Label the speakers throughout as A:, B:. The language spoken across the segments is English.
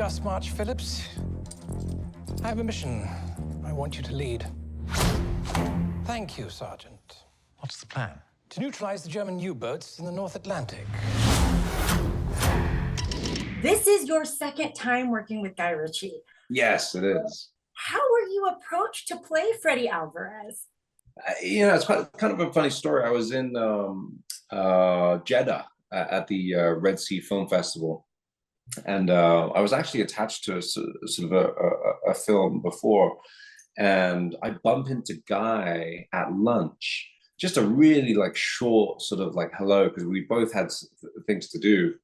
A: Gus March Phillips. I have a mission I want you to lead. Thank you, Sergeant.
B: What's the plan?
A: To neutralize the German U-boats in the North Atlantic.
C: This is your second time working with Guy Ritchie.
D: Yes, it is.
C: How were you approached to play Freddy Alvarez?
D: It's kind of a funny story. I was in Jeddah at the Red Sea Film Festival, and I was actually attached to sort of a film before, and I bumped into Guy at lunch. Just a really like short sort of like hello, because we both had things to do.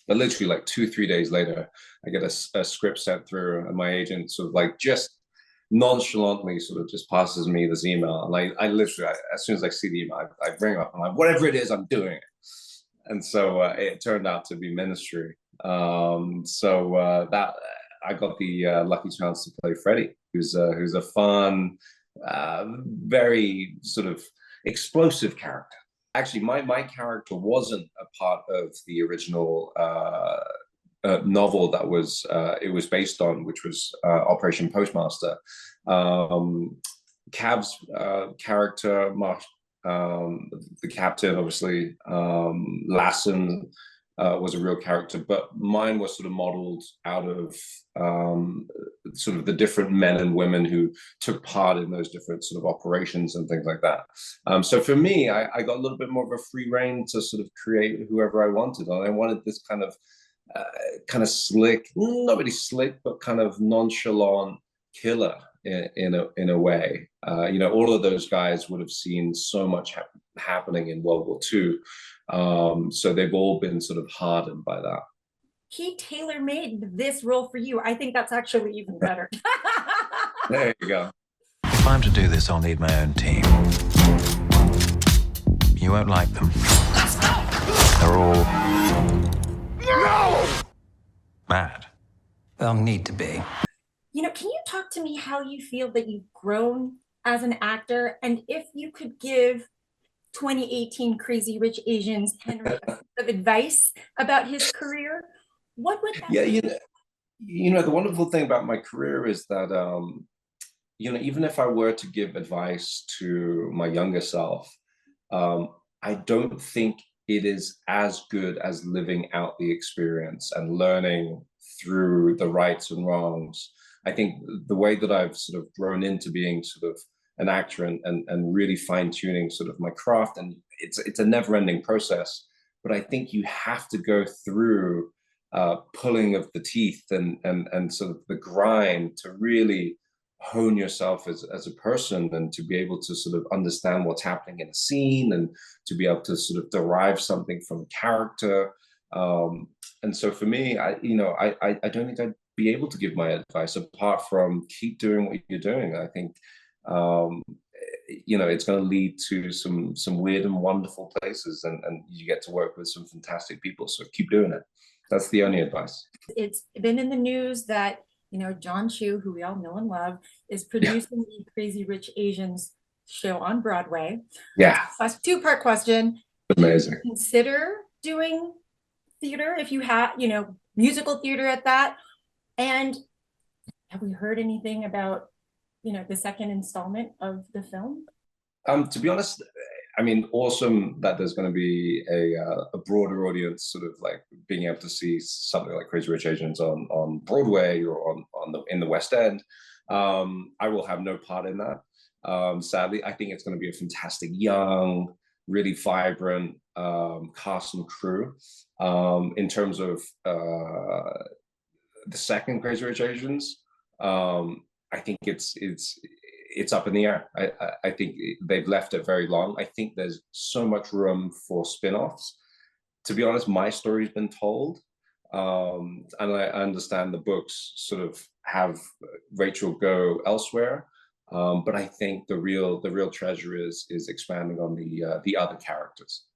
D: But literally like 2-3 days later, I get a script sent through, and my agent sort of like just nonchalantly sort of just passes me this email. And I literally, as soon as I see the email, I bring up, I'm like, whatever it is, I'm doing it. And so it turned out to be Ministry. That I got the lucky chance to play Freddy, who's a fun, very sort of explosive character. Actually, my character wasn't a part of the original novel that it was based on, which was Operation Postmaster. Cav's character, the captain, obviously, Lassen was a real character, but mine was sort of modeled out of sort of the different men and women who took part in those different sort of operations and things like that. So for me, I got a little bit more of a free rein to sort of create whoever I wanted. And I wanted this kind of slick, not really slick, but kind of nonchalant killer in a way. All of those guys would have seen so much happening in World War II. So they've all been sort of hardened by that.
C: He tailor-made this role for you. I think that's actually even better.
D: There you go.
B: If I'm to do this, I'll need my own team. You won't like them. They're all... No! Mad.
A: They'll need to be.
C: Can you talk to me how you feel that you've grown as an actor, and if you could give 2018 Crazy Rich Asians Henry a bit of advice about his career, what would that be?
D: The wonderful thing about my career is that even if I were to give advice to my younger self, I don't think it is as good as living out the experience and learning through the rights and wrongs. I think the way that I've sort of grown into being sort of an actor and really fine-tuning sort of my craft, and it's a never-ending process, but I think you have to go through pulling of the teeth and sort of the grind to really hone yourself as a person, and to be able to sort of understand what's happening in a scene, and to be able to sort of derive something from a character. And so for me, I don't think I'd be able to give my advice apart from keep doing what you're doing. I think it's going to lead to some weird and wonderful places, and you get to work with some fantastic people. So keep doing it. That's the only advice. It's
C: been in the news that John Chu, who we all know and love, is producing the Crazy Rich Asians show on Broadway.
D: Yeah.
C: Two-part question.
D: Amazing.
C: Consider doing theater if you have, musical theater at that. And have we heard anything about, the second installment of the film?
D: To be honest, I mean, awesome that there's going to be a broader audience sort of like being able to see something like Crazy Rich Asians on Broadway or in the West End. I will have no part in that. Sadly, I think it's going to be a fantastic, young, really vibrant cast and crew. In terms of the second Crazy Rich Asians, I think it's up in the air. I think they've left it very long. I think there's so much room for spin-offs. To be honest, my story's been told, and I understand the books sort of have Rachel go elsewhere. But I think the real treasure is expanding on the other characters.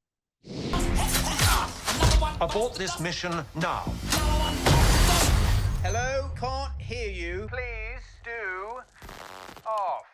B: Abort this mission now.
E: Hello, can't hear you. Please do off.